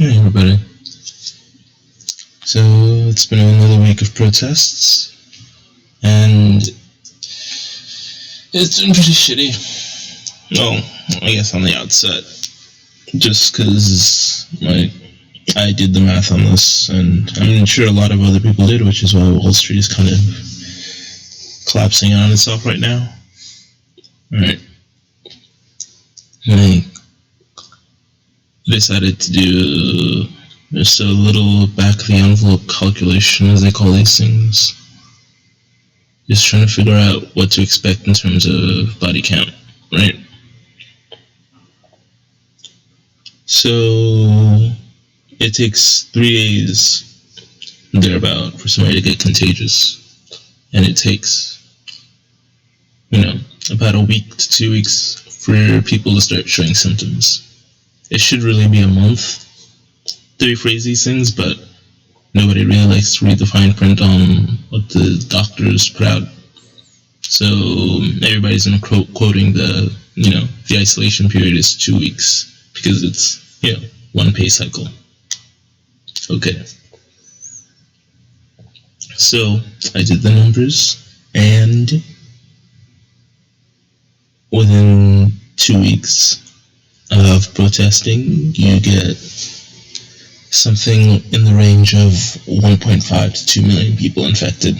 Hey everybody. So it's been another week of protests, and it's been pretty shitty. Well, I guess on the outset, just because I did the math on this, and I'm sure a lot of other people did, which is why Wall Street is kind of collapsing on itself right now. Alright. I decided to do just a little back-of-the-envelope calculation, as they call these things. Just trying to figure out what to expect in terms of body count, right? So it takes 3 days, thereabout, for somebody to get contagious. And it takes, about a week to 2 weeks for people to start showing symptoms. It should really be a month to rephrase these things, but nobody really likes to read the fine print on what the doctors put out. So everybody's quoting the isolation period is 2 weeks because it's, one pay cycle. Okay. So I did the numbers, and within 2 weeks of protesting, you get something in the range of 1.5 to 2 million people infected.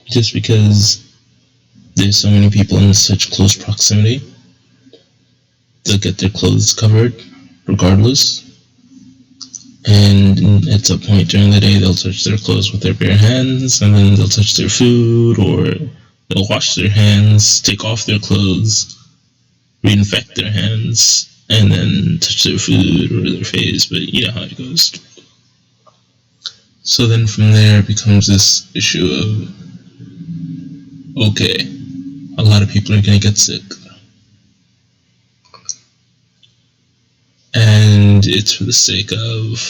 Just because there's so many people in such close proximity, they'll get their clothes covered regardless. And at some point during the day, they'll touch their clothes with their bare hands, and then they'll touch their food, or they'll wash their hands, take off their clothes, reinfect their hands, and then touch their food or their face, but you know how it goes. So then from there it becomes this issue of, okay, a lot of people are going to get sick. And it's for the sake of,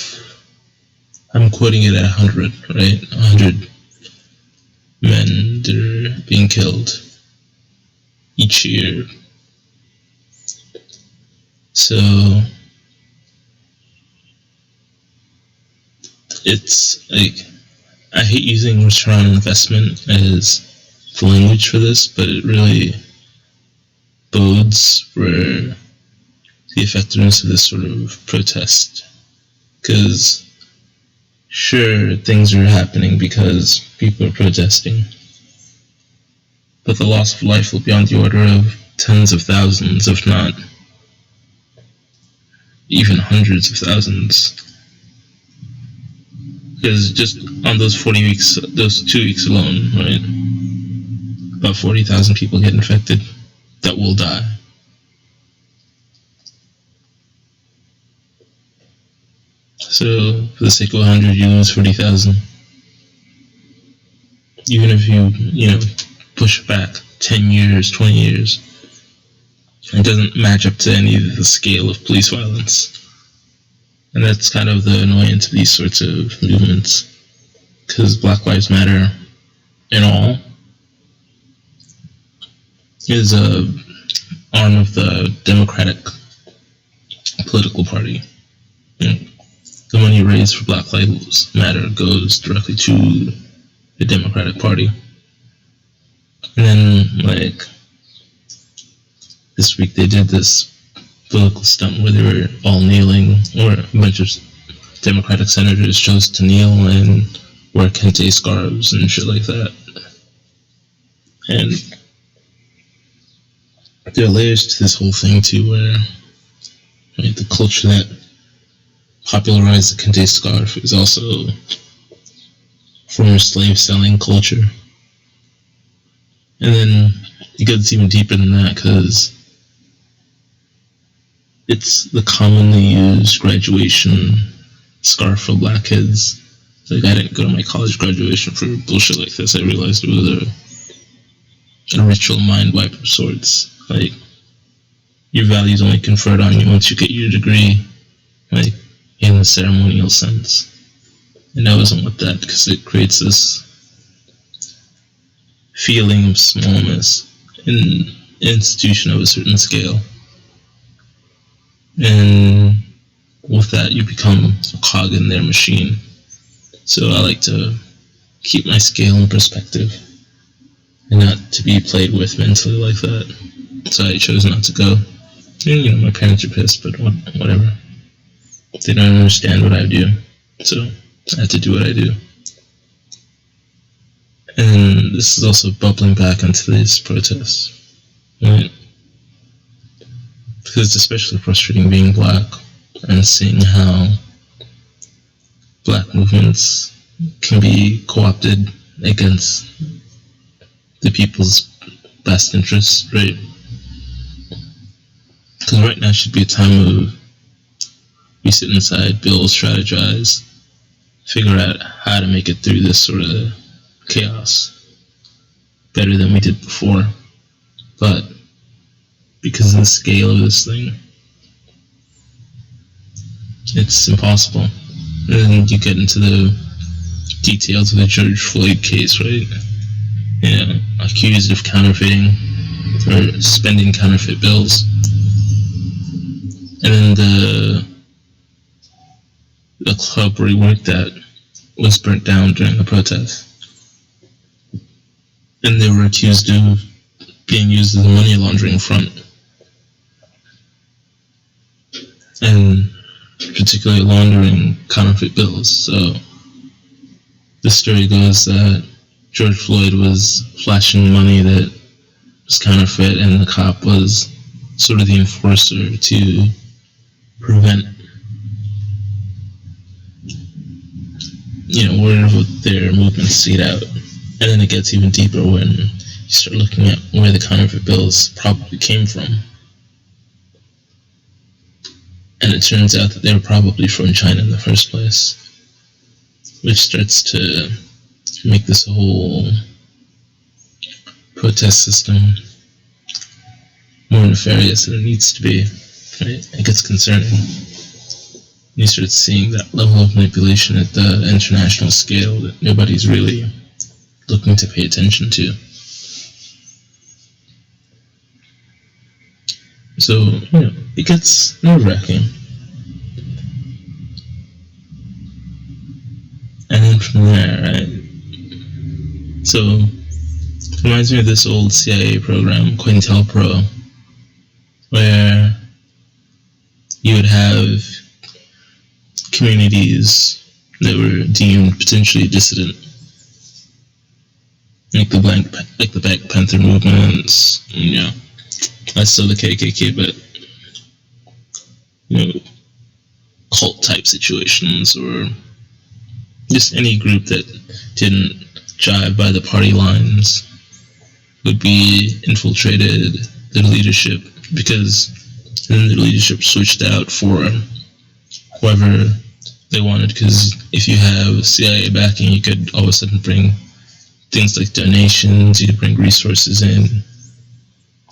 I'm quoting it at 100, right? 100 men that are being killed each year. So it's like, I hate using return on investment as the language for this, but it really bodes for the effectiveness of this sort of protest. Because sure, things are happening because people are protesting, but the loss of life will be on the order of tens of thousands, if not even hundreds of thousands. Because just on those 40 weeks, those 2 weeks alone, right, about 40,000 people get infected that will die. So for the sake of 100, you lose 40,000. Even if you push back 10 years, 20 years, it doesn't match up to any of the scale of police violence. And that's kind of the annoyance of these sorts of movements. Because Black Lives Matter, in all, is a arm of the Democratic political party. The money raised for Black Lives Matter goes directly to the Democratic Party. And then, this week they did this political stunt where they were all kneeling, or a bunch of Democratic senators chose to kneel and wear kente scarves and shit like that. And there are layers to this whole thing too, where the culture that popularized the kente scarf is also former slave selling culture. And then it goes even deeper than that, because it's the commonly used graduation scarf for black kids. I didn't go to my college graduation for bullshit like this. I realized it was a ritual mind wipe of sorts. Your value's only conferred on you once you get your degree, in the ceremonial sense. And I wasn't with that, because it creates this feeling of smallness in an institution of a certain scale. And with that, you become a cog in their machine. So I like to keep my scale in perspective and not to be played with mentally like that. So I chose not to go. And, my parents are pissed, but whatever. They don't understand what I do, so I have to do what I do. And this is also bubbling back into these protests, right? Because it's especially frustrating being black and seeing how black movements can be co-opted against the people's best interests, right? Because right now should be a time of we sit inside, build, strategize, figure out how to make it through this sort of chaos better than we did before. But because of the scale of this thing, it's impossible. And then you get into the details of the George Floyd case, right? Accused of counterfeiting or spending counterfeit bills. And then the club where he worked at was burnt down during the protest. And they were accused of being used as a money laundering front. And particularly laundering counterfeit bills. So the story goes that George Floyd was flashing money that was counterfeit, and the cop was sort of the enforcer to prevent, word of their movements to get out. And then it gets even deeper when you start looking at where the counterfeit bills probably came from. And it turns out that they were probably from China in the first place, which starts to make this whole protest system more nefarious than it needs to be. Right? It gets concerning. You start seeing that level of manipulation at the international scale that nobody's really looking to pay attention to. So, it gets nerve-wracking. And then from there, right? So, it reminds me of this old CIA program, COINTELPRO, where you would have communities that were deemed potentially dissident, like the Black Panther movements, that's still the KKK, but cult type situations, or just any group that didn't jive by the party lines would be infiltrated the leadership, because then the leadership switched out for whoever they wanted, because if you have CIA backing, you could all of a sudden bring things like donations, you could bring resources in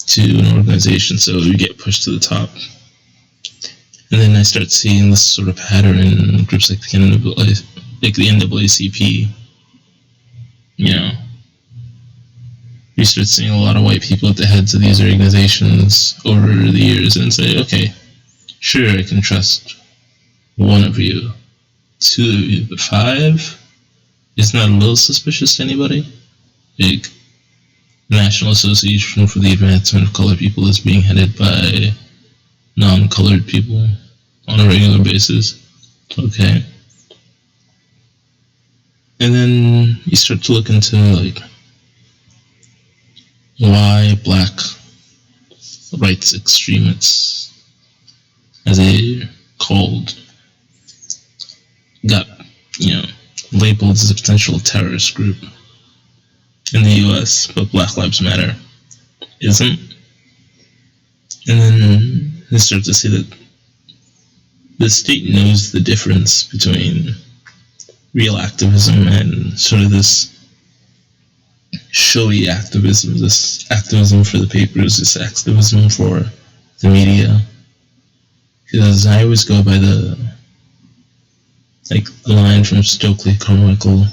to an organization, so you get pushed to the top. And then I start seeing this sort of pattern in groups like the NAACP. You start seeing a lot of white people at the heads of these organizations over the years and say, okay, sure, I can trust one of you, two of you, but five? Isn't that a little suspicious to anybody? Like, National Association for the Advancement of Colored People is being headed by non-colored people on a regular basis. Okay. And then you start to look into, why black rights extremists, as they're called, got, labeled as a potential terrorist group in the US, but Black Lives Matter isn't. And then you start to see that the state knows the difference between real activism and sort of this showy activism, this activism for the papers, this activism for the media. Because I always go by the line from Stokely Carmichael,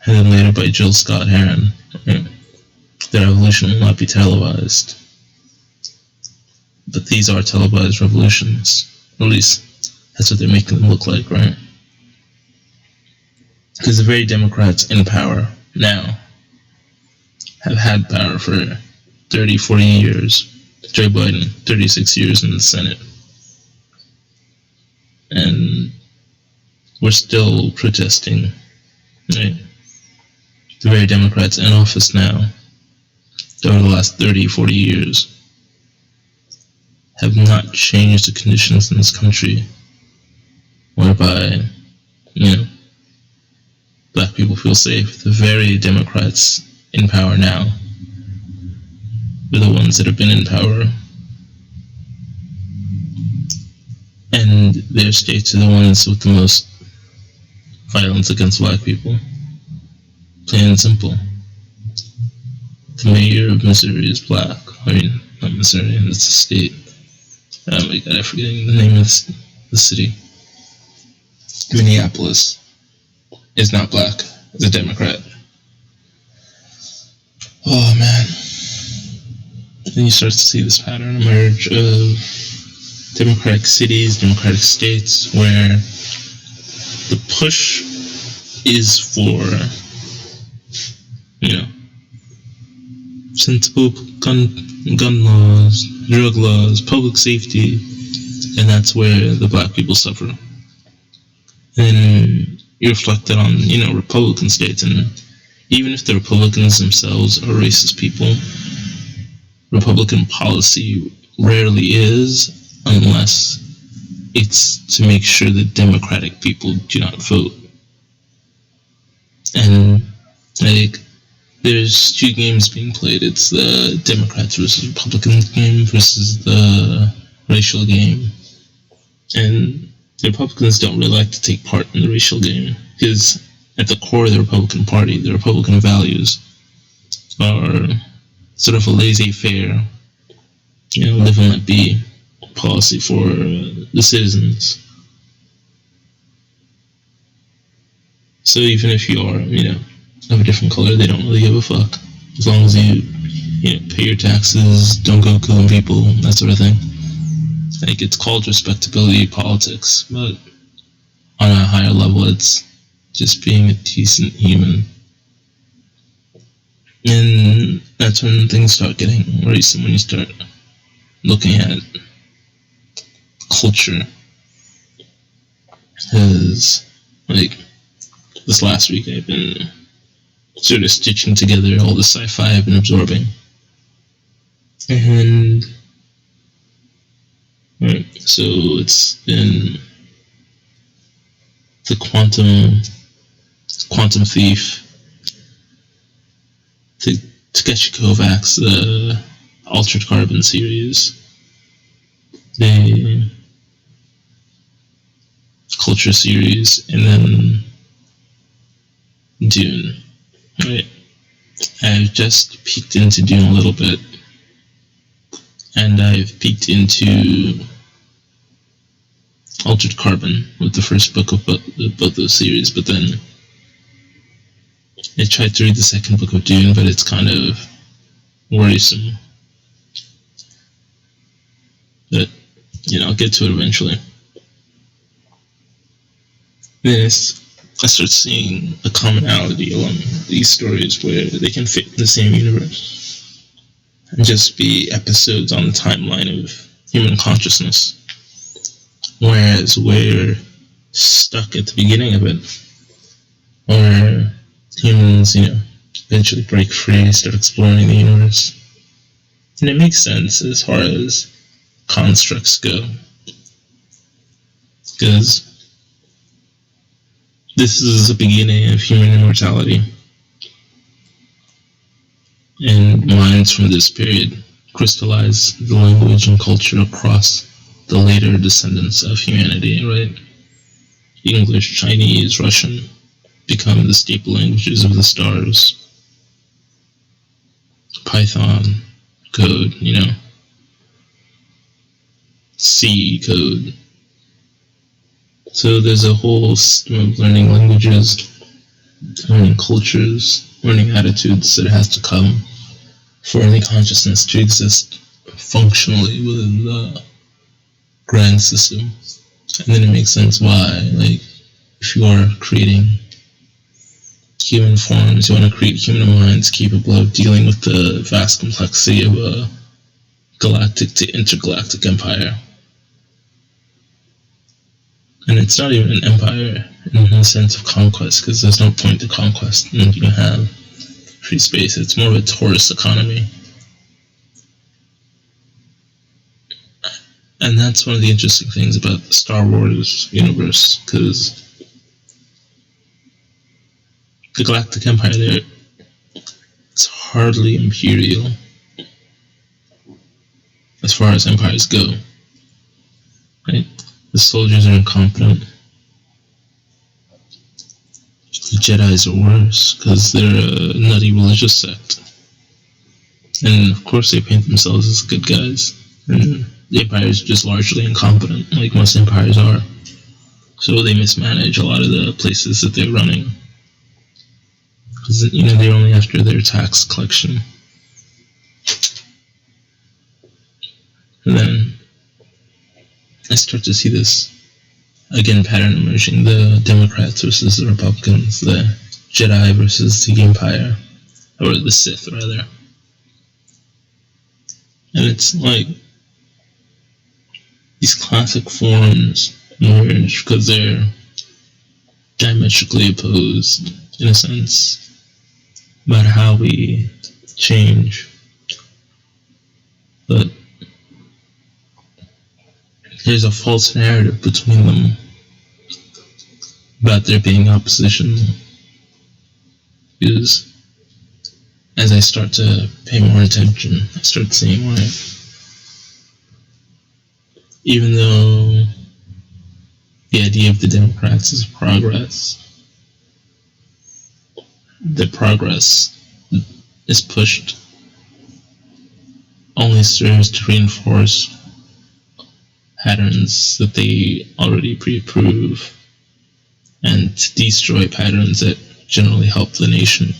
and then later by Jill Scott Heron, right? That revolution will not be televised. But these are televised revolutions, or at least That's what they're making them look like, right? Because the very Democrats in power now have had power for 30, 40 years. Joe Biden, 36 years in the Senate. And we're still protesting, right? The very Democrats in office now, over the last 30, 40 years, have not changed the conditions in this country whereby, black people feel safe. The very Democrats in power now are the ones that have been in power. And their states are the ones with the most violence against black people. Plain and simple. The mayor of Missouri is black. I mean, not Missouri, it's a state. Oh my god, I'm forgetting the name of the city. Minneapolis is not black. It's a Democrat. Oh man. Then you start to see this pattern emerge of democratic cities, democratic states, where the push is for, sensible gun laws, drug laws, public safety, and that's where the black people suffer. And you reflect that on, Republican states, and even if the Republicans themselves are racist people, Republican policy rarely is, unless it's to make sure that Democratic people do not vote. And, there's two games being played. It's the Democrats versus Republicans game versus the racial game. And the Republicans don't really like to take part in the racial game, because at the core of the Republican Party, the Republican values are sort of a laissez-faire, live and let be policy for the citizens. So even if you are, of a different color, they don't really give a fuck. As long as you, pay your taxes, don't go killing people, that sort of thing. It's called respectability politics, but on a higher level, it's just being a decent human. And that's when things start getting worrisome, when you start looking at culture. Because, this last week I've been sort of stitching together all the sci-fi I've been absorbing. And so it's been the Quantum Thief, the Takeshi Kovacs, the Altered Carbon series, the Culture series, and then Dune. Right. I've just peeked into Dune a little bit, and I've peeked into Altered Carbon with the first book of both those series, but then I tried to read the second book of Dune, but it's kind of worrisome. But, I'll get to it eventually. Then I start seeing a commonality along these stories where they can fit in the same universe and just be episodes on the timeline of human consciousness. Whereas we're stuck at the beginning of it, where humans, eventually break free, start exploring the universe. And it makes sense as far as constructs go. Because this is the beginning of human immortality. And minds from this period crystallize the language and culture across the later descendants of humanity, right? English, Chinese, Russian become the staple languages of the stars. Python code, C code. So there's a whole system of learning languages, learning cultures, learning attitudes that has to come for any consciousness to exist functionally within the grand system And then it makes sense why, like, if you are creating human forms, you want to create human minds capable of dealing with the vast complexity of a galactic to intergalactic empire. And it's not even an empire in the sense of conquest, because there's no point to conquest when you have free space. It's more of a tourist economy. And that's one of the interesting things about the Star Wars universe, because the Galactic Empire there is hardly imperial as far as empires go. Right? The soldiers are incompetent. The Jedis are worse, because they're a nutty religious sect. And of course they paint themselves as good guys. And the empire is just largely incompetent, like most empires are. So they mismanage a lot of the places that they're running. Because, they're only after their tax collection. And then I start to see this, again, pattern emerging. The Democrats versus the Republicans, the Jedi versus the Empire, or the Sith, rather. And it's like these classic forms emerge because they're diametrically opposed, in a sense, about how we change. But there's a false narrative between them about there being opposition. Because as I start to pay more attention, I start seeing why, even though the idea of the Democrats is progress, the progress is pushed only serves to reinforce patterns that they already pre-approve and to destroy patterns that generally help the nation.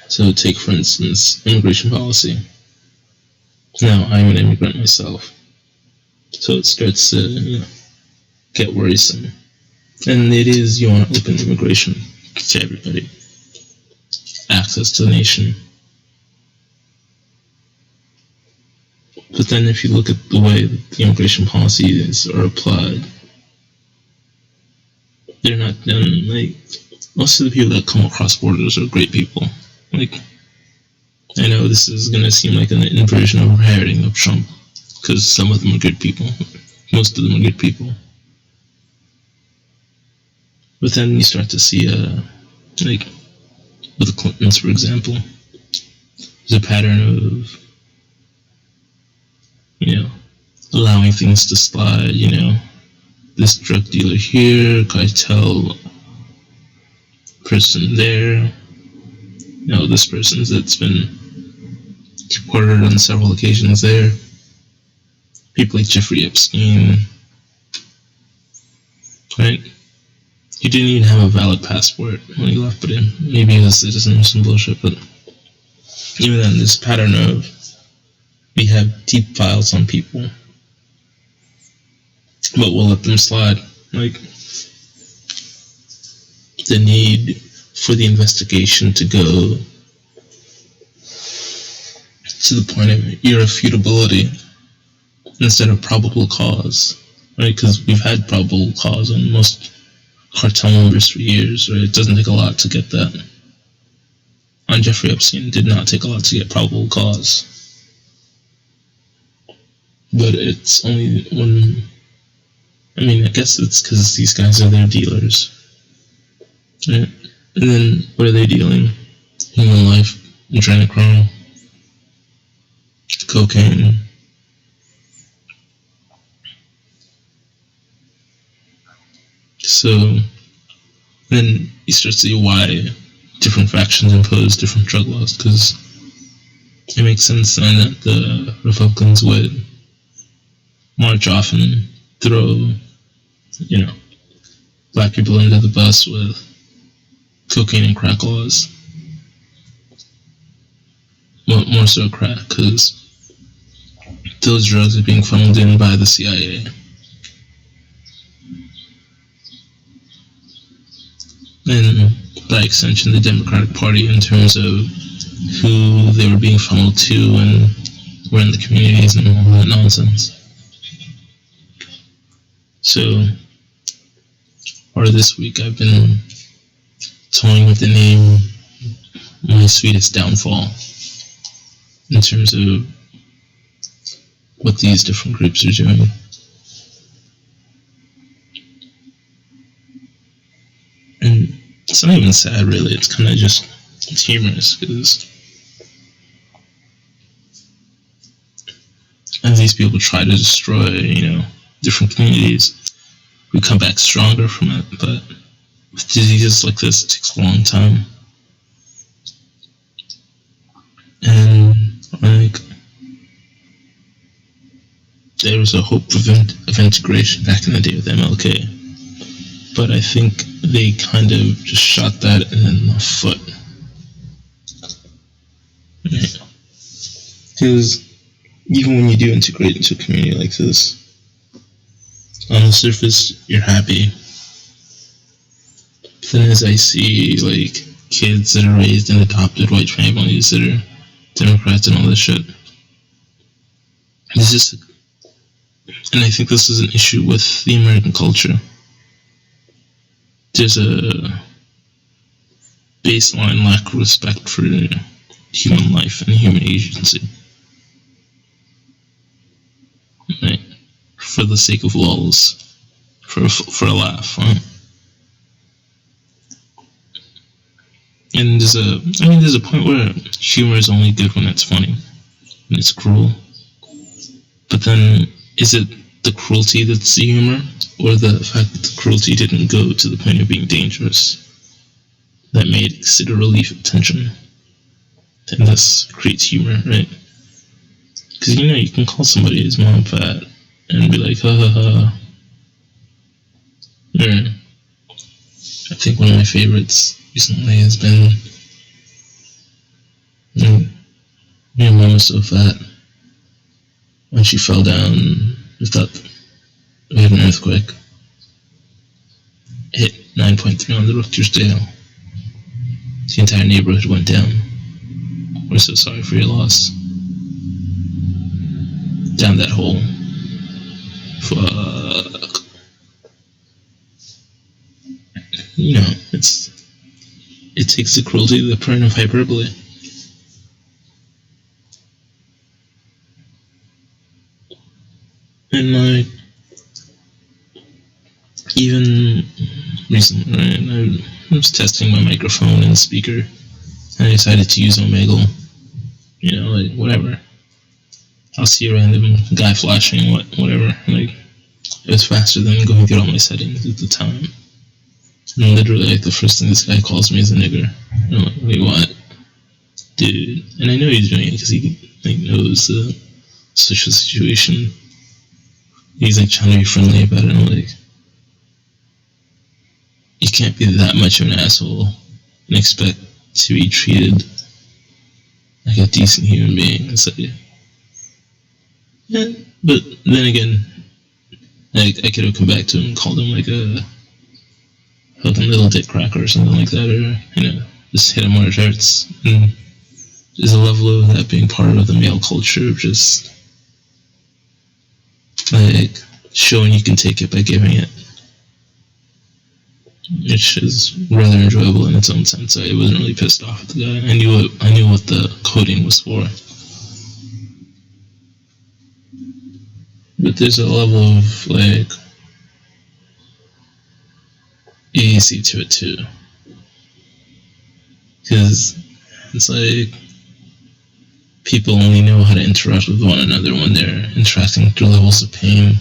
So take, for instance, immigration policy. Now, I'm an immigrant myself, so it starts to get worrisome. And it is, you want to open immigration to everybody, access to the nation. But then if you look at the way that the immigration policies are applied, they're not done, like, most of the people that come across borders are great people. Like, I know this is going to seem like an inversion or parroting of Trump, because some of them are good people. Most of them are good people. But then you start to see, like, with the Clintons, for example, there's a pattern of, allowing things to slide, this drug dealer here, cartel person there, this person that's been deported on several occasions there. People like Jeffrey Epstein, right? He didn't even have a valid passport when he left, but maybe he was a citizen or some bullshit, but even then, this pattern of we have deep files on people, but we'll let them slide. Like, the need for the investigation to go to the point of irrefutability instead of probable cause, right? Because we've had probable cause on most cartel members for years, right? It doesn't take a lot to get that. On Jeffrey Epstein, it did not take a lot to get probable cause. But it's only when, I guess it's because these guys are their dealers, right? And then what are they dealing? Human life, adrenochrome, cocaine. So then you start to see why different factions impose different drug laws, because it makes sense then that the Republicans would march off and throw, black people under the bus with cocaine and crack laws. More so crack, because those drugs are being funneled in by the CIA. And by extension, the Democratic Party, in terms of who they were being funneled to and were in the communities and all that nonsense. So, part of this week I've been toying with the name My Sweetest Downfall, in terms of what these different groups are doing. And it's not even sad, really. It's kind of just, it's humorous, because as these people try to destroy, different communities, we come back stronger from it. But with diseases like this, it takes a long time. And, there was a hope of integration back in the day with MLK. But I think they kind of just shot that in the foot. Because even when you do integrate into a community like this, on the surface, you're happy. But then as I see, kids that are raised in adopted white families that are Democrats and all this shit, it's just, and I think this is an issue with the American culture. There's a baseline lack of respect for human life and human agency. Right? For the sake of lulz, for a laugh, right? And there's a point where humor is only good when it's funny, when it's cruel. But then, is it the cruelty that's the humor, or the fact that the cruelty didn't go to the point of being dangerous, that made it a relief of tension? And this creates humor, right? Because you can call somebody his mom fat and be like, ha ha ha. Yeah. I think one of my favorites recently has been, your mom was so fat. When she fell down, we thought we had an earthquake. Hit 9.3 on the Richter scale. The entire neighborhood went down. We're so sorry for your loss. Down that hole. Fuck. It takes the cruelty to the point of hyperbole. And even recently, right, I was testing my microphone and speaker, and I decided to use Omegle. Whatever. I'll see a random guy flashing, whatever. It was faster than going through all my settings at the time. And literally, the first thing this guy calls me is a nigger. And I'm like, wait, what? Dude. And I know he's doing it because he knows the social situation. He's trying to be friendly about it, and I'm like, you can't be that much of an asshole and expect to be treated like a decent human being. It's yeah, but then again, I could have come back to him and called him a fucking little dick cracker or something like that, or, just hit him where it hurts. And there's a level of that being part of the male culture of just, showing you can take it by giving it. Which is rather enjoyable in its own sense. I wasn't really pissed off at the guy. I knew what the coding was for. But there's a level of, easy to it too. Because it's people only know how to interact with one another when they're interacting through levels of pain.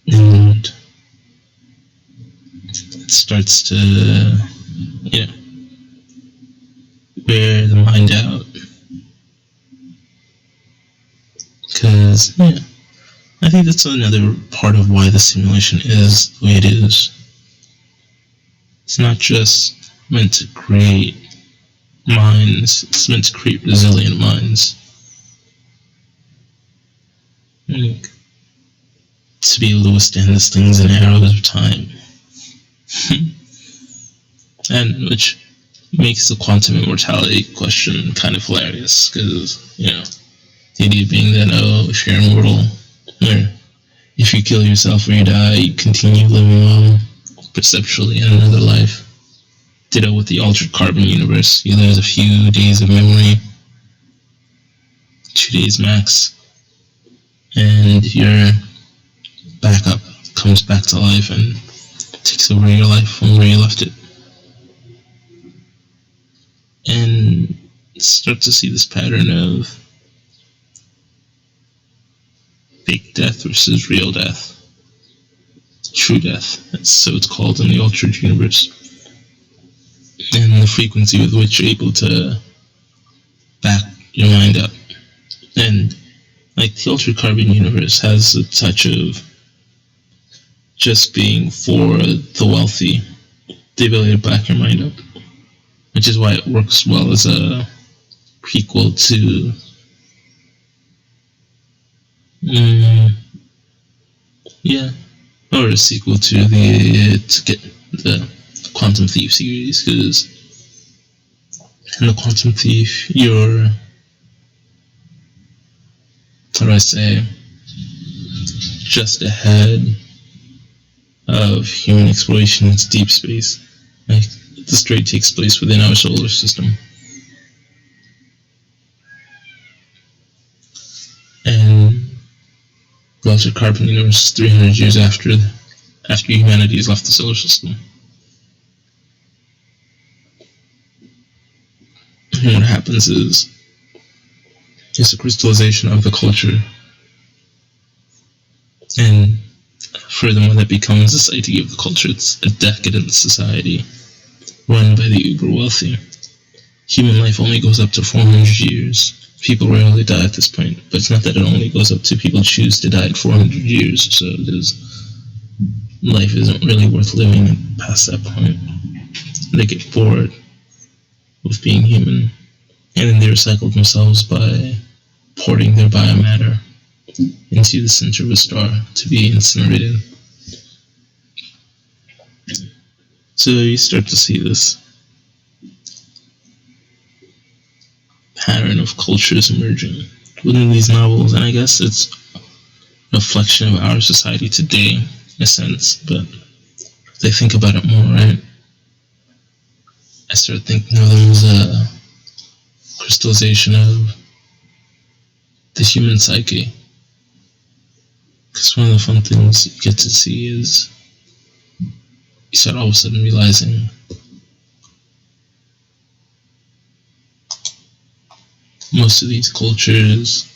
And it starts to, wear the mind out. Because, I think that's another part of why the simulation is the way it is. It's not just meant to create minds, it's meant to create resilient minds. to be able to withstand the stings and arrows of time. And which makes the quantum immortality question kind of hilarious, because, the idea being that, if you're immortal, or if you kill yourself or you die, you continue living on perceptually in another life. Ditto with the altered carbon universe. You lose a few days of memory, 2 days max, and your backup comes back to life and takes over your life from where you left it. And start to see this pattern of fake death versus real death. True death, so it's called in the altered universe. And the frequency with which you're able to back your mind up. And like the altered carbon universe has a touch of just being for the wealthy, the ability to back your mind up, which is why it works well as a prequel to or a sequel to the Quantum Thief series, because in the Quantum Thief you're, how do I say, just ahead of human exploration into deep space. Like, the story takes place within our solar system. And the altered carbon universe is 300 years after humanity has left the solar system. And what happens is it's a crystallization of the culture. And furthermore, that becomes the psyche of the culture. It's a decadent society run by the uber wealthy. Human life only goes up to 400 years. People rarely die at this point, but it's not that it only goes up to people choose to die at 400 years, so life isn't really worth living past that point. They get bored with being human, and then they recycle themselves by porting their biomatter into the center of a star to be incinerated. So you start to see this pattern of cultures emerging within these novels, and I guess it's a reflection of our society today, in a sense, but they think about it more, right? I start thinking of them as a crystallization of the human psyche. Because one of the fun things you get to see is you start all of a sudden realizing most of these cultures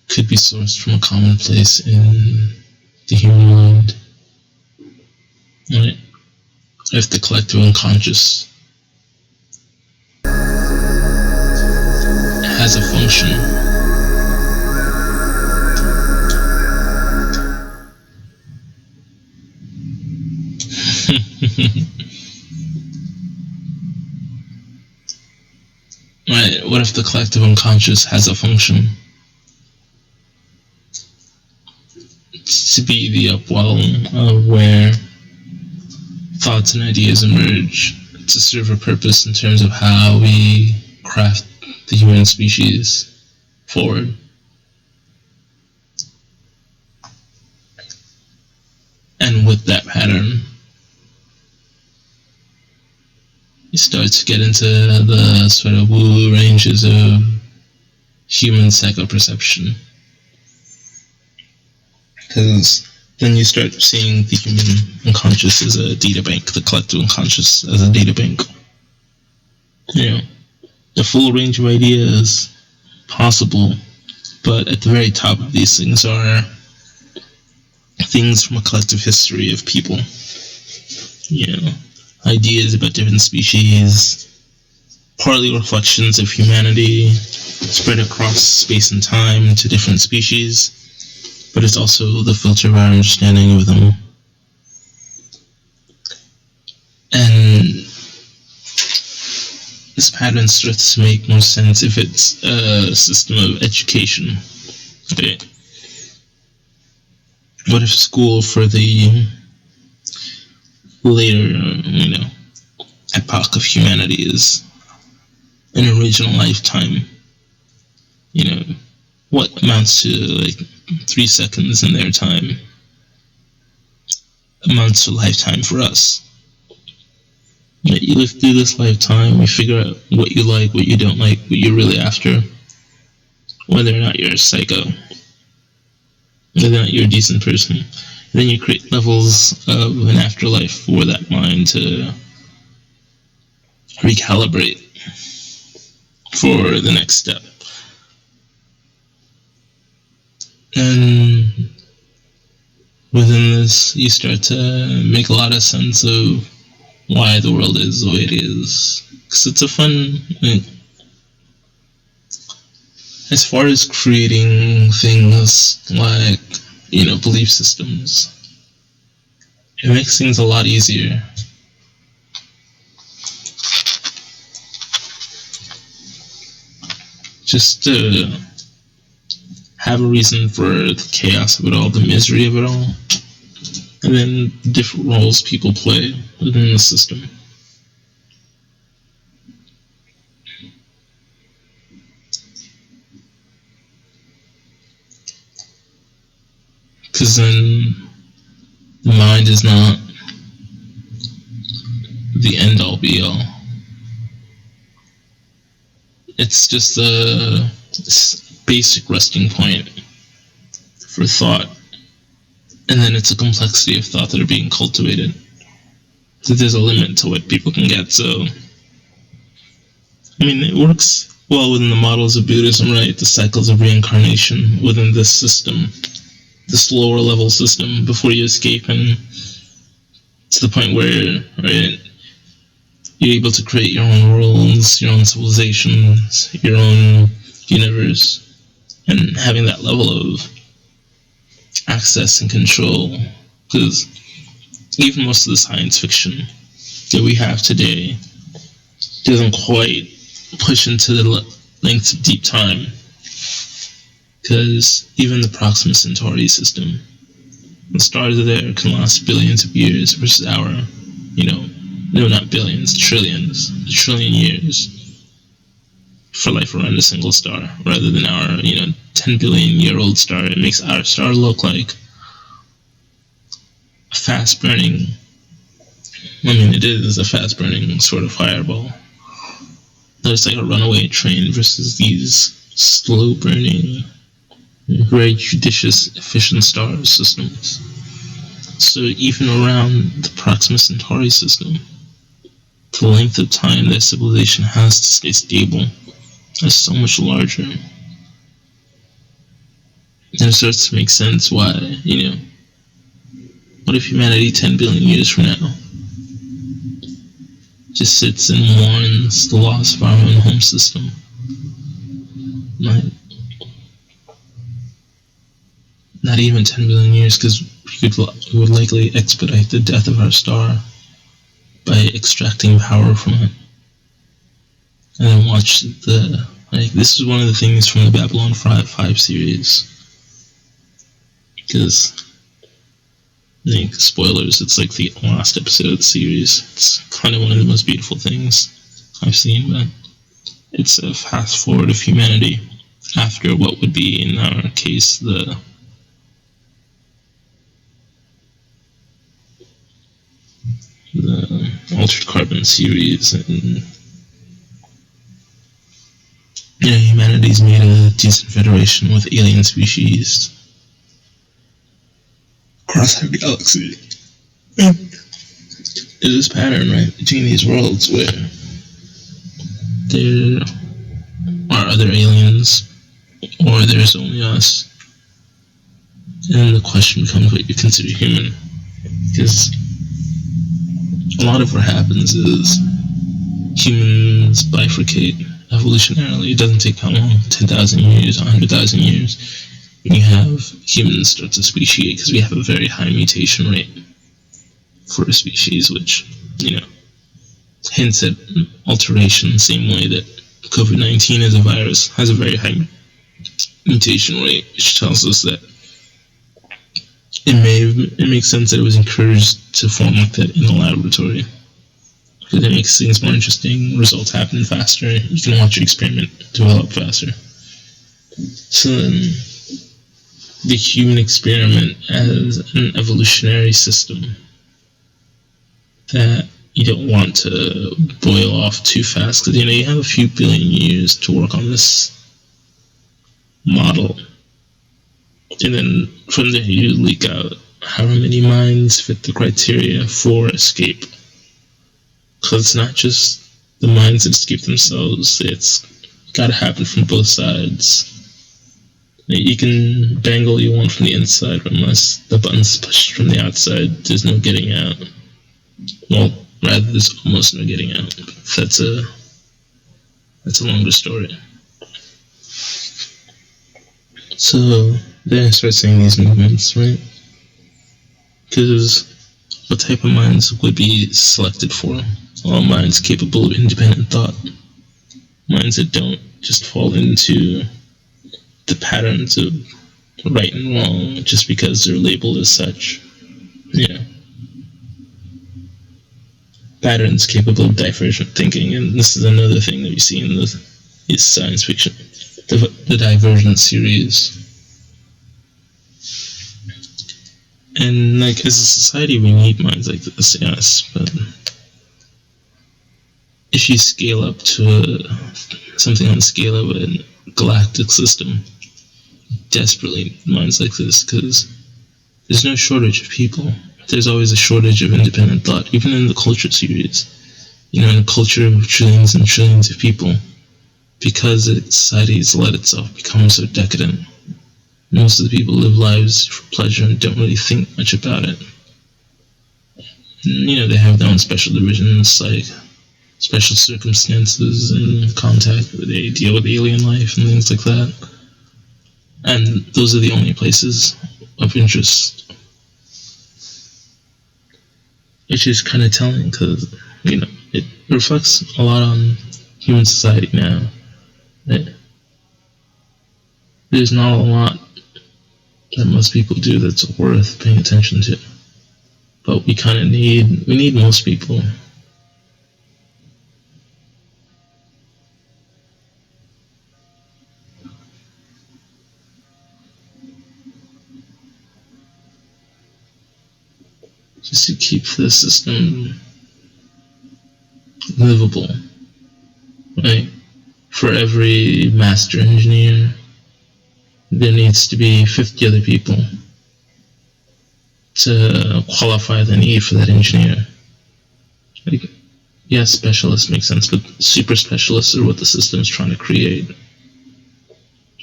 could be sourced from a common place in the human mind. Right? If the collective unconscious has a function, right, what if the collective unconscious has a function? To be the upwelling of where thoughts and ideas emerge, to serve a purpose in terms of how we craft the human species forward. And with that pattern, you start to get into the sort of woo ranges of human psychoperception. Because then you start seeing the human unconscious as a data bank, the collective unconscious as a data bank. The full range of ideas possible, but at the very top of these things are things from a collective history of people. Ideas about different species, partly reflections of humanity spread across space and time to different species, but it's also the filter of our understanding of them. And this pattern starts to make more sense if it's a system of education. Okay. What if school for the later, epoch of humanity is an original lifetime? What amounts to like 3 seconds in their time amounts to a lifetime for us. You live through this lifetime, you figure out what you like, what you don't like, what you're really after, whether or not you're a psycho, whether or not you're a decent person. And then you create levels of an afterlife for that mind to recalibrate for the next step. And within this, you start to make a lot of sense of why the world is the way it is. Because it's a fun, as far as creating things like, belief systems, it makes things a lot easier. Just to have a reason for the chaos of it all, the misery of it all, and then different roles people play within the system. Because then the mind is not the end-all be-all. It's just a basic resting point for thought, and then it's a complexity of thought that are being cultivated. So there's a limit to what people can get, so it works well within the models of Buddhism, right? The cycles of reincarnation within this system, this lower level system, before you escape and to the point where, right, you're able to create your own worlds, your own civilizations, your own universe, and having that level of access and control. Because even most of the science fiction that we have today doesn't quite push into the lengths of deep time. Because even the Proxima Centauri system, the stars there can last billions of years versus our, no, not billions, trillions, a trillion years for life around a single star, rather than our, 10 billion year old star. It makes our star look like a fast burning, it is a fast burning sort of fireball. There's like a runaway train versus these slow burning, very judicious, efficient star systems. So even around the Proxima Centauri system, the length of time that civilization has to stay stable is so much larger. And it starts to make sense why, what if humanity 10 billion years from now just sits and mourns the loss of our own home system? Not even 10 billion years, because we would likely expedite the death of our star by extracting power from it. And then watch this is one of the things from the Babylon 5 series. Because, spoilers, it's like the last episode of the series. It's kind of one of the most beautiful things I've seen, but it's a fast forward of humanity after what would be, in our case, the Altered Carbon series, and humanity's made a decent federation with alien species across our galaxy. And there's this pattern, right, between these worlds where there are other aliens, or there's only us. And the question becomes what you consider human. Because a lot of what happens is humans bifurcate evolutionarily. It doesn't take that long, 10,000 years, 100,000 years. You have humans start to speciate because we have a very high mutation rate for a species, which, hints at alteration, same way that COVID-19 as a virus has a very high mutation rate, which tells us that it makes sense that it was encouraged to form like that in the laboratory, because it makes things more interesting. Results happen faster. You can watch your experiment develop faster. So then, the human experiment as an evolutionary system that you don't want to boil off too fast, because you have a few billion years to work on this model, and then from there you leak out how many minds fit the criteria for escape. Because it's not just the minds that escape themselves, it's got to happen from both sides. You can bang all you want from the inside, but unless the button's pushed from the outside, there's no getting out. Well, rather, there's almost no getting out. But that's a longer story. So then I start seeing these movements, right? Because what type of minds would be selected for? All minds capable of independent thought. Minds that don't just fall into the patterns of right and wrong just because they're labeled as such. Patterns capable of divergent thinking, and this is another thing that we see in is science fiction. The Divergent series. And as a society we need minds like this, yes, but if you scale up to something on the scale of a galactic system, desperately need minds like this, because there's no shortage of people. There's always a shortage of independent thought, even in the culture series. In a culture of trillions and trillions of people, because society has let itself become so decadent. Most of the people live lives for pleasure and don't really think much about it. And, they have their own special divisions, like special circumstances and contact where they deal with alien life and things like that. And those are the only places of interest. Which is kind of telling, because, it reflects a lot on human society now. That there's not a lot that most people do that's worth paying attention to. But we need most people. Just to keep the system livable, right? For every master engineer, there needs to be 50 other people to qualify the need for that engineer. Yes, specialists make sense, but super specialists are what the system is trying to create.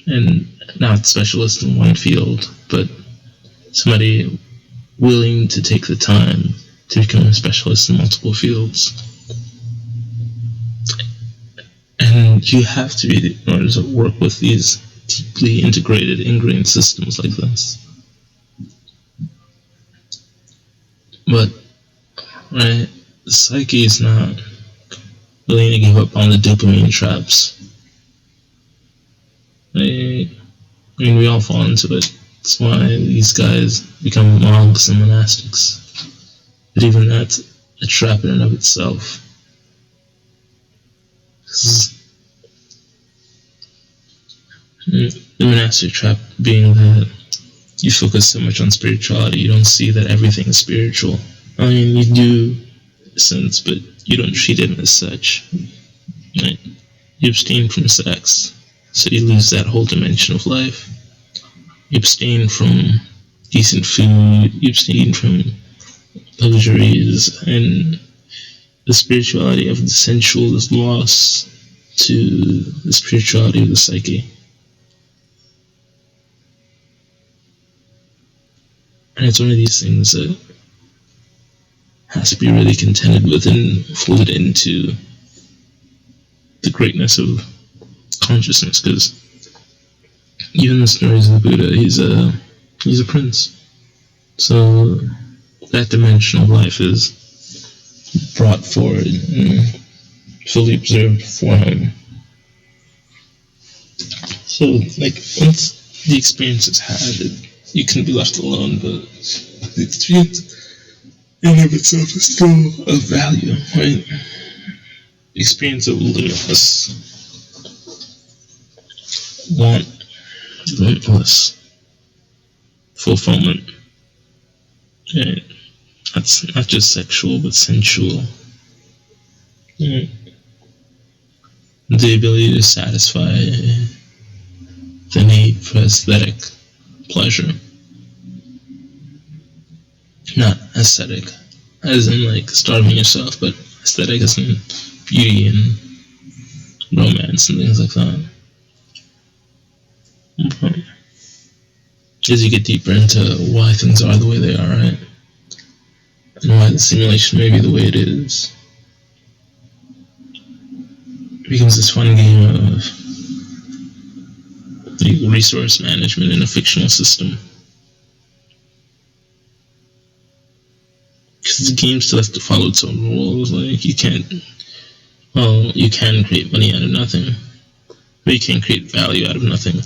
And not specialists in one field, but somebody willing to take the time to become a specialist in multiple fields. And you have to be in order to work with these deeply integrated, ingrained systems like this. But, right, the psyche is not willing to give up on the dopamine traps. We all fall into it. That's why these guys become monks and monastics. But even that's a trap in and of itself. The monastic trap being that you focus so much on spirituality, you don't see that everything is spiritual. You do, in a sense, but you don't treat it as such. Right? You abstain from sex, so you lose that whole dimension of life. You abstain from decent food, you abstain from luxuries, and the spirituality of the sensual is lost to the spirituality of the psyche. And it's one of these things that has to be really contended with and folded into the greatness of consciousness, because even the stories of the Buddha, he's a prince. So that dimension of life is brought forward and fully observed for him. So, once the experience is had, you can be left alone, but the experience in and of itself is still of value, right? The experience of limitless want, limitless fulfillment. Right? That's not just sexual, but sensual. Right? The ability to satisfy the need for aesthetic pleasure. Not aesthetic, as in like starving yourself, but aesthetic as in beauty and romance and things like that. As you get deeper into why things are the way they are, right? And why the simulation may be the way it is, it becomes this fun game of resource management in a fictional system. Because the game still has to follow its own rules. Like, you can create money out of nothing, but you can't create value out of nothing.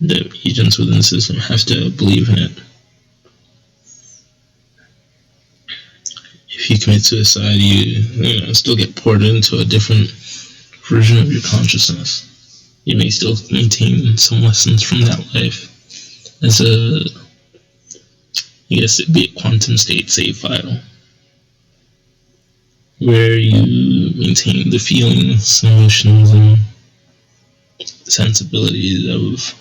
The agents within the system have to believe in it. If you commit suicide, you still get poured into a different version of your consciousness. You may still maintain some lessons from that life as it'd be a quantum state save file, where you maintain the feelings, emotions, and sensibilities of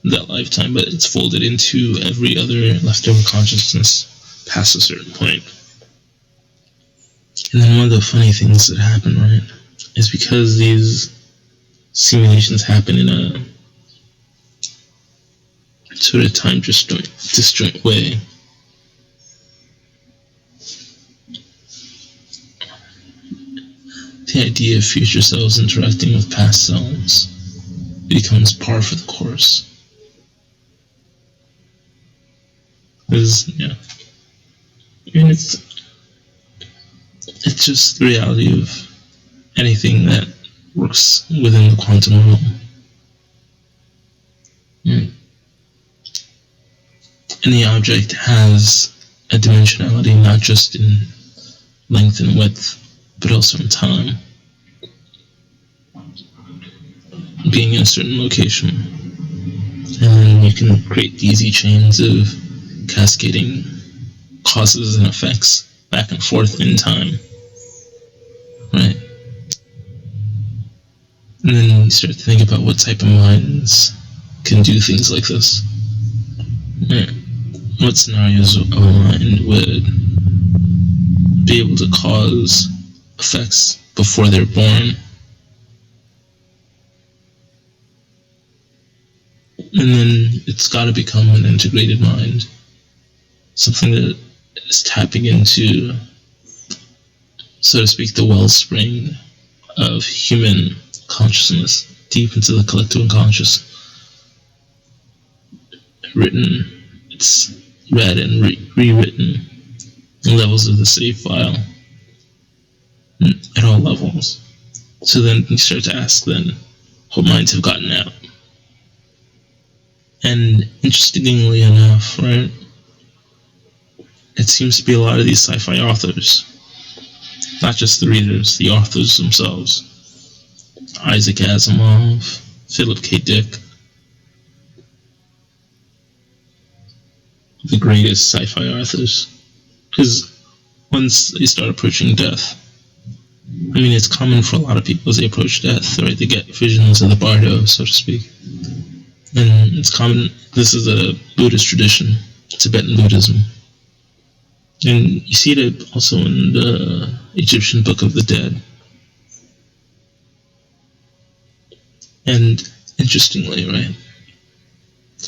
that lifetime, but it's folded into every other leftover consciousness past a certain point. And then one of the funny things that happen, right, is because these simulations happen in a sort of time disjoint way. The idea of future selves interacting with past selves becomes par for the course. It's just the reality of anything that works within the quantum realm. Any object has a dimensionality not just in length and width, but also in time. Being in a certain location, and then you can create daisy chains of cascading causes and effects back and forth in time, right? And then you start to think about what type of minds can do things like this. Right? What scenarios of a mind would be able to cause effects before they're born? And then it's got to become an integrated mind, something that is tapping into, so to speak, the wellspring of human consciousness, deep into the collective unconscious. It's read and rewritten in levels of the save file at all levels. So then you start to ask then, what minds have gotten out? And interestingly enough, right, it seems to be a lot of these sci-fi authors, not just the readers, the authors themselves. Isaac Asimov, Philip K. Dick, the greatest sci-fi authors. Because once they start approaching death, I mean, it's common for a lot of people as they approach death, right? They get visions of the bardo, so to speak. And it's common, this is a Buddhist tradition, Tibetan Buddhism. And you see it also in the Egyptian Book of the Dead. And interestingly, right,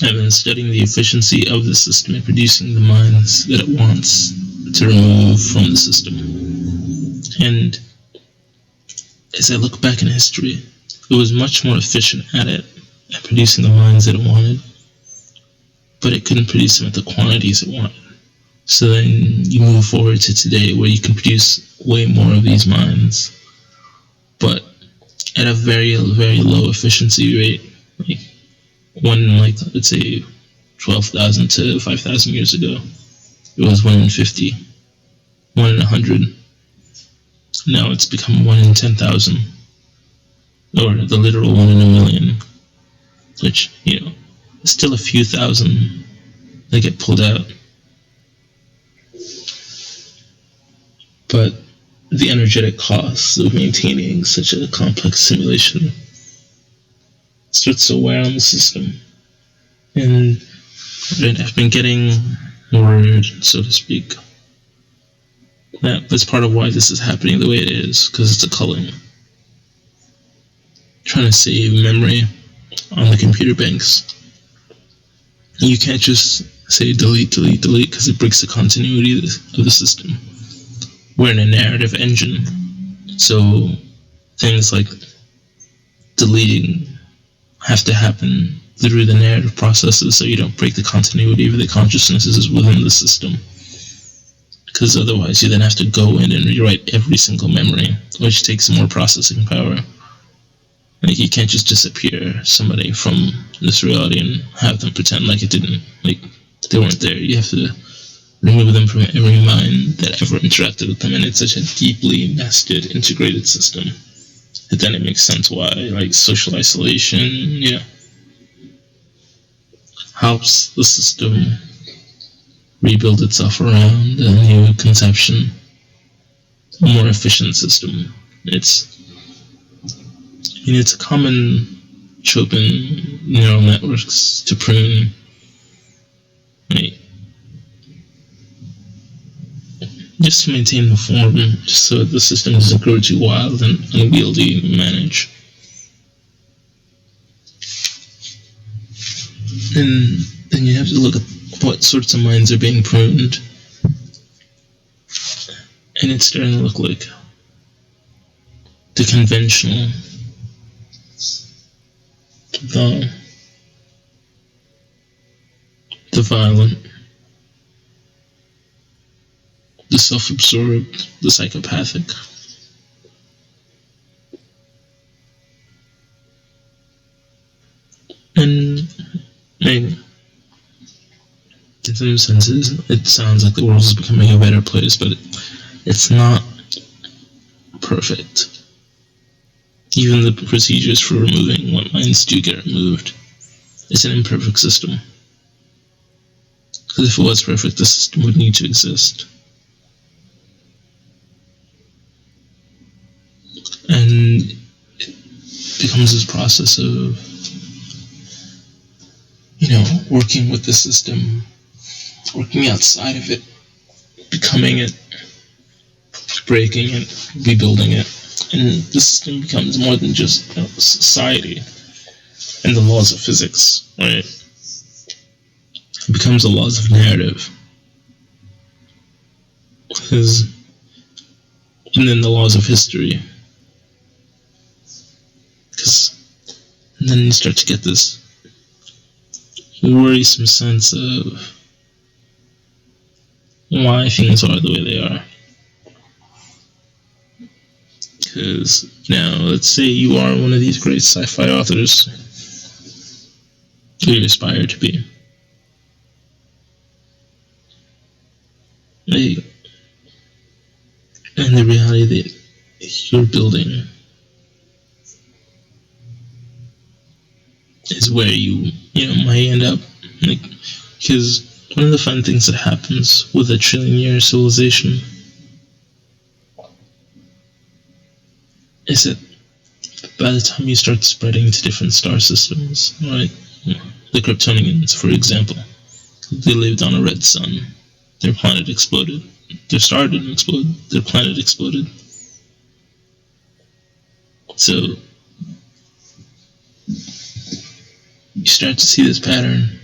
I've been studying the efficiency of the system in producing the minds that it wants to remove from the system. And as I look back in history, it was much more efficient at it, at producing the minds that it wanted, but it couldn't produce them at the quantities it wanted. So then you move forward to today, where you can produce way more of these minds, but at a very, very low efficiency rate. Let's say 12,000 to 5,000 years ago. It was 1 in 50, 1 in 100. Now it's become 1 in 10,000, or the literal 1 in a million, which, is still a few thousand that get pulled out. But the energetic costs of maintaining such a complex simulation starts to wear on the system. And I've been getting word, so to speak, that's part of why this is happening the way it is, because it's a culling. Trying to save memory on the computer banks. You can't just say delete, delete, delete, because it breaks the continuity of the system. We're in a narrative engine, so things like deleting have to happen through the narrative processes so you don't break the continuity of the consciousnesses within the system. Because otherwise you then have to go in and rewrite every single memory, which takes more processing power. Like, you can't just disappear somebody from this reality and have them pretend like it didn't, like they weren't there. You have to remove them from every mind that ever interacted with them, and it's such a deeply nested, integrated system that then it makes sense why, like, social isolation, helps the system rebuild itself around a new conception, a more efficient system. It's a common trope in neural networks to prune, right? Just to maintain the form, just so the system doesn't grow too wild and unwieldy to manage. And then you have to look at what sorts of minds are being pruned. And it's starting to look like the conventional, the violent, the self-absorbed, the psychopathic. And in some senses, it sounds like the world is becoming a better place, but it's not perfect. Even the procedures for removing what minds do get removed. It's an imperfect system. Because if it was perfect, the system would need to exist. And it becomes this process of, working with the system, working outside of it, becoming it, breaking it, rebuilding it. And the system becomes more than just society and the laws of physics, right? It becomes the laws of narrative. And then the laws of history. And then you start to get this worrisome sense of why things are the way they are. Because now, let's say you are one of these great sci-fi authors who you aspire to be. And the reality that you're building is where you might end up. Because one of the fun things that happens with a trillion-year civilization is that by the time you start spreading to different star systems, right? The Kryptonians, for example, they lived on a red sun. Their planet exploded. Their star didn't explode. Their planet exploded. So you start to see this pattern.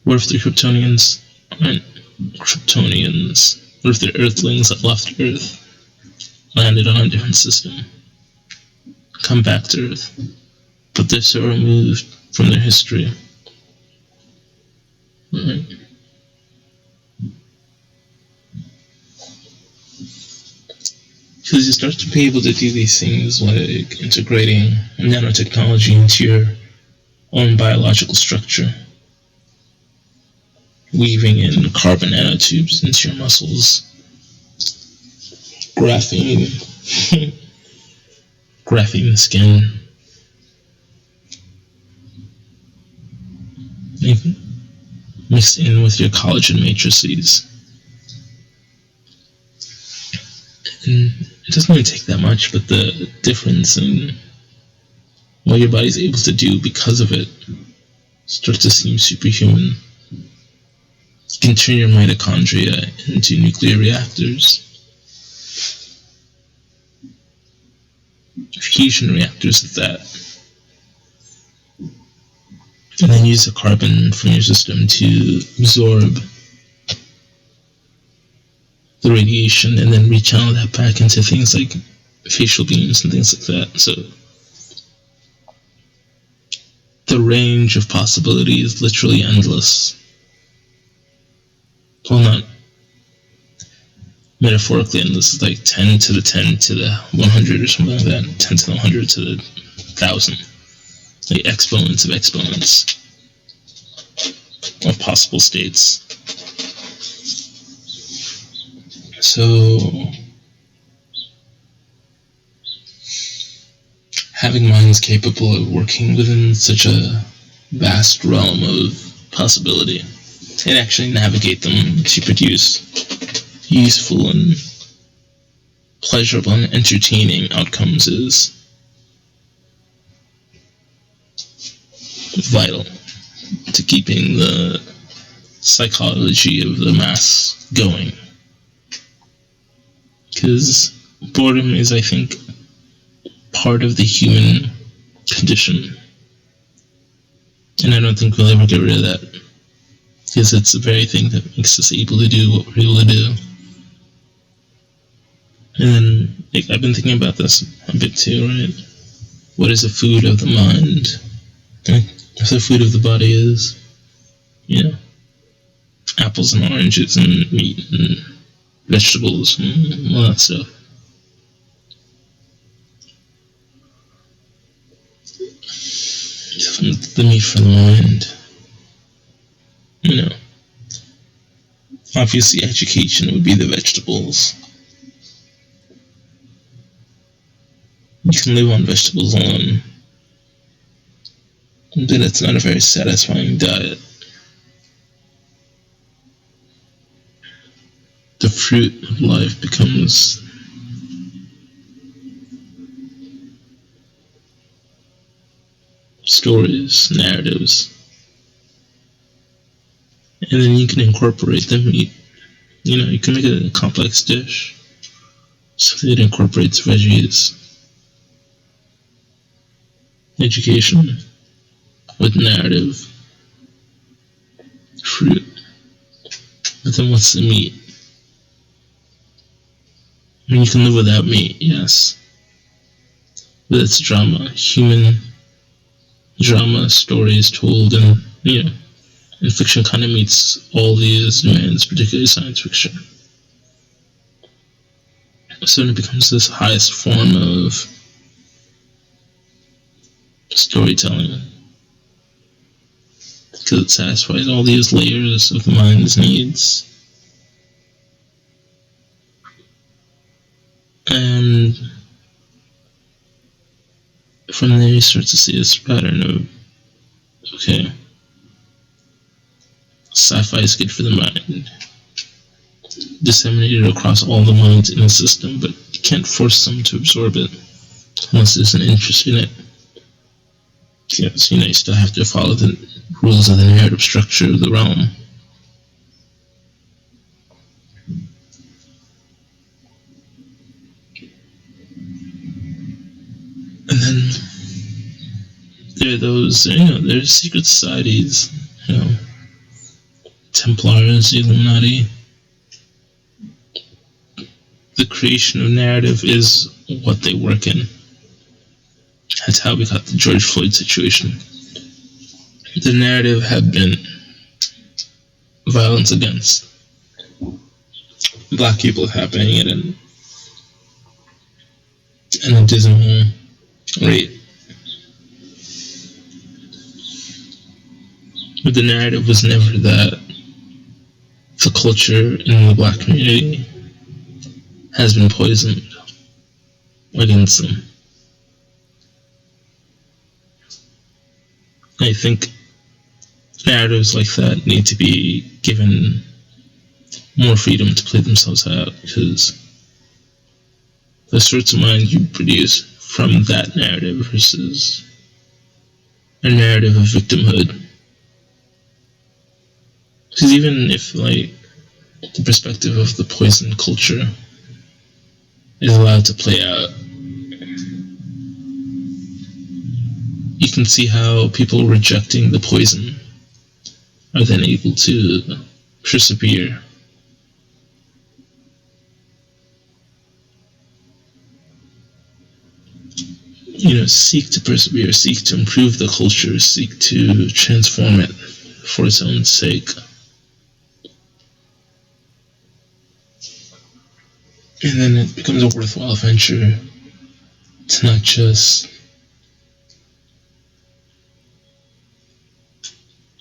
What if the Kryptonians aren't Kryptonians? What if they're Earthlings that left Earth, landed on a different system, come back to Earth, but they're so removed from their history? Right? Because you start to be able to do these things like integrating nanotechnology into your own biological structure. weaving in carbon nanotubes into your muscles, graphene, graphene skin, mixed in with your collagen matrices. And it doesn't really take that much, but the difference in what your body's able to do because of it starts to seem superhuman. You can turn your mitochondria into nuclear reactors, fusion reactors at that, and then use the carbon from your system to absorb the radiation and then rechannel that back into things like facial beams and things like that. So the range of possibility is literally endless. Well, not metaphorically endless, it's like 10 to the 10 to the 100 or something like that, 10 to the 100 to the 1,000. Like exponents of exponents of possible states. So, having minds capable of working within such a vast realm of possibility and actually navigate them to produce useful and pleasurable and entertaining outcomes is vital to keeping the psychology of the mass going. Because boredom is, I think, part of the human condition. And I don't think we'll ever get rid of that. Because it's the very thing that makes us able to do what we're able to do. And then, I've been thinking about this a bit too, right? What is the food of the mind? If the food of the body is, apples and oranges and meat and vegetables and all that stuff. The meat for the mind. Obviously education would be the vegetables. You can live on vegetables alone, but it's not a very satisfying diet. The fruit of life becomes stories, narratives, and then you can incorporate the meat. You can make a complex dish so that it incorporates veggies. Education with narrative, fruit, but then what's the meat? You can live without meat, yes, but it's drama, human drama, stories told, and and fiction kind of meets all these demands, particularly science fiction. So it becomes this highest form of storytelling, because it satisfies all these layers of the mind's needs. And from there you start to see this pattern of, okay, sci-fi is good for the mind, disseminated across all the minds in the system, but you can't force them to absorb it unless there's an interest in it. Because, you still have to follow the rules of the narrative structure of the realm. And then there are those, there's secret societies, Templars, Illuminati. The creation of narrative is what they work in. That's how we got the George Floyd situation. The narrative had been violence against black people happening at an dismal rate. But the narrative was never that the culture in the black community has been poisoned against them. I think narratives like that need to be given more freedom to play themselves out, because the sorts of mind you produce from that narrative versus a narrative of victimhood. Because even if, like, the perspective of the poison culture is allowed to play out, you can see how people rejecting the poison are then able to persevere. Seek to persevere, seek to improve the culture, seek to transform it for its own sake. And then it becomes a worthwhile venture to not just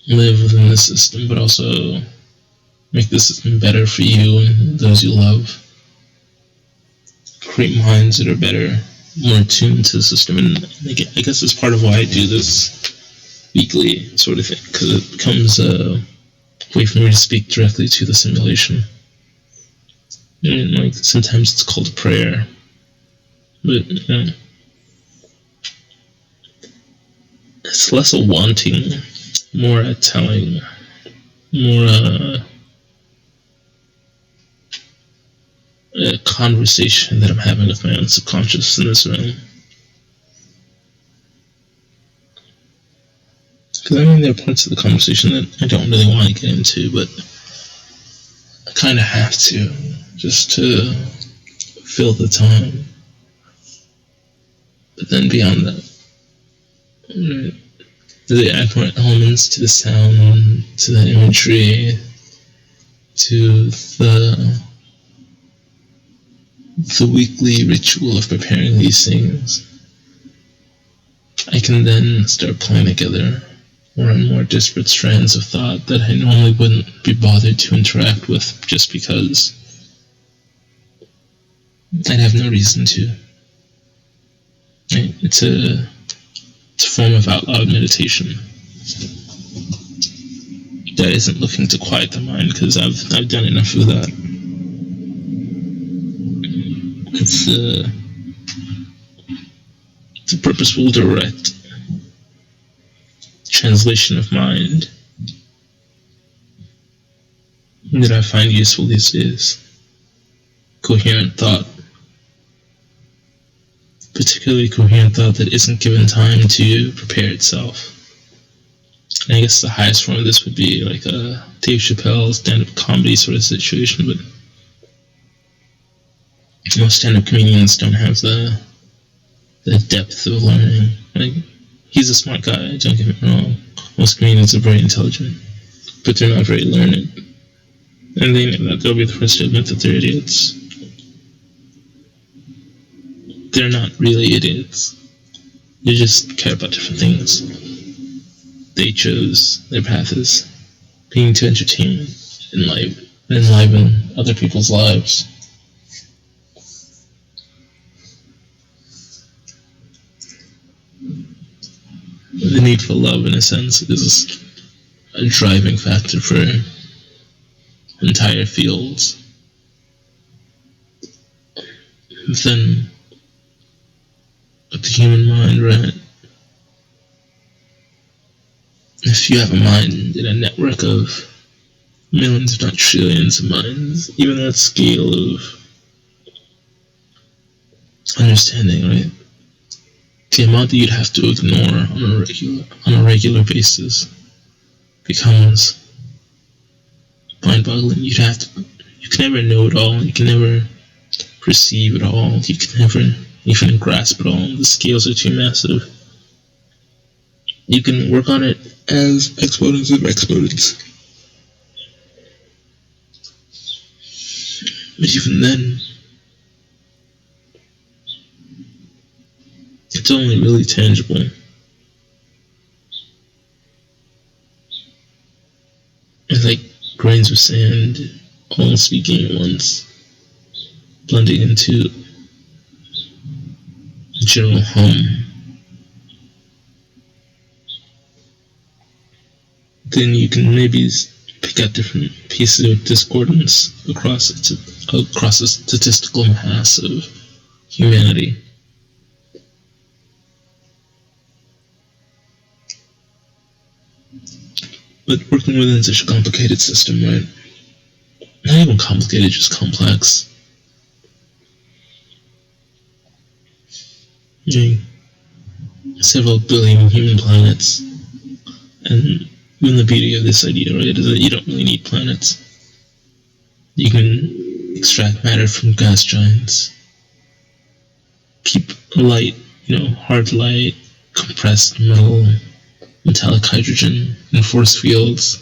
live within the system, but also make the system better for you and those you love. Create minds that are better, more attuned to the system. And I guess it's part of why I do this weekly sort of thing, because it becomes a way for me to speak directly to the simulation. And like sometimes it's called prayer, but it's less a wanting, more a telling, more a conversation that I'm having with my own subconscious in this realm. Because there are parts of the conversation that I don't really want to get into, but I kind of have to, just to fill the time. But then beyond that, they add more elements to the sound, to the imagery, to the weekly ritual of preparing these things. I can then start pulling together more and more disparate strands of thought that I normally wouldn't be bothered to interact with, just because I'd have no reason to. It's a form of out loud meditation that isn't looking to quiet the mind, because I've done enough of that. It's a purposeful, direct translation of mind that I find useful these days. Coherent thought. Particularly coherent thought that isn't given time to prepare itself. And I guess the highest form of this would be like a Dave Chappelle stand-up comedy sort of situation, but most stand-up comedians don't have the depth of learning. Like, he's a smart guy, don't get me wrong. Most comedians are very intelligent, but they're not very learned. And they know that. They'll be the first to admit that they're idiots. They're not really idiots. They just care about different things. They chose their path as being to entertain and enliven other people's lives. The need for love, in a sense, is a driving factor for entire fields. Then, with the human mind, right? If you have a mind in a network of millions, if not trillions of minds, even that scale of understanding, right? The amount that you'd have to ignore on a regular basis becomes mind-boggling. You can never know it all. You can never perceive it all. You can never even grasp it all. The scales are too massive. You can work on it as exponents of exponents. But even then, it's only really tangible. It's like grains of sand, all speaking at once, blending into a general hum. Then you can maybe pick out different pieces of discordance across a statistical mass of humanity. But working within such a complicated system, right? Not even complicated, just complex. Several billion human planets. And even the beauty of this idea, right, is that you don't really need planets. You can extract matter from gas giants. Keep light, hard light, compressed metal, metallic hydrogen, and force fields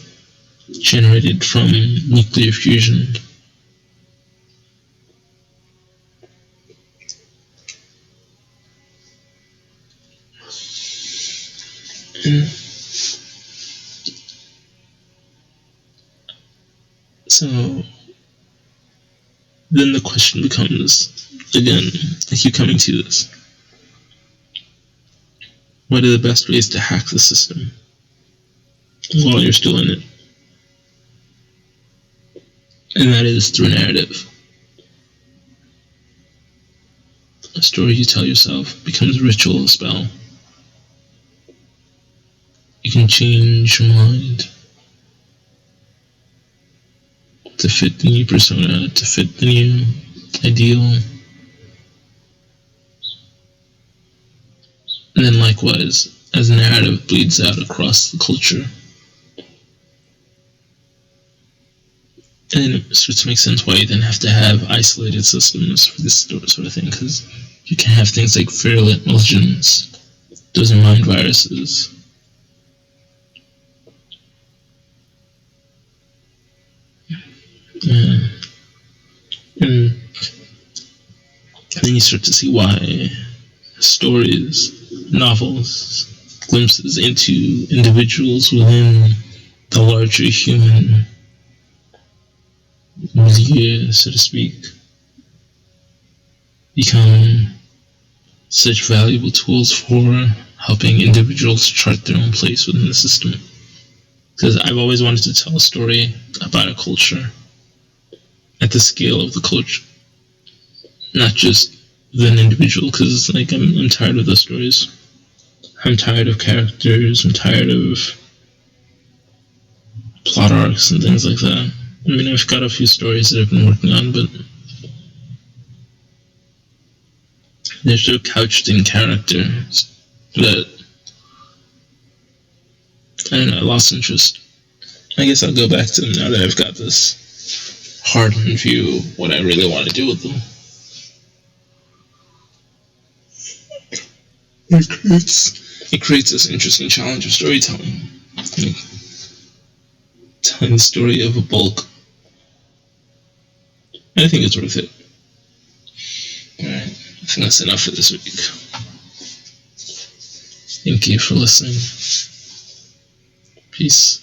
generated from nuclear fusion. And so then the question becomes, again, I keep coming to this. What are the best ways to hack the system while you're still in it? And that is through narrative. A story you tell yourself becomes a ritual, a spell. You can change your mind to fit the new persona, to fit the new ideal. And then likewise, as narrative bleeds out across the culture, and then it starts to make sense why you then have to have isolated systems for this sort of thing, because you can have things like virulent legends, those are mind viruses. And then you start to see why stories, novels, glimpses into individuals within the larger human milieu, so to speak, become such valuable tools for helping individuals chart their own place within the system. Because I've always wanted to tell a story about a culture at the scale of the culture, not just an individual, because I'm tired of those stories. I'm tired of characters, I'm tired of plot arcs and things like that. I mean, I've got a few stories that I've been working on, but they're so couched in character that I don't know, I lost interest. I guess I'll go back to them now that I've got this hardened view of what I really want to do with them. It creates this interesting challenge of storytelling. Telling the story of a bulk. And I think it's worth it. Alright, I think that's enough for this week. Thank you for listening. Peace.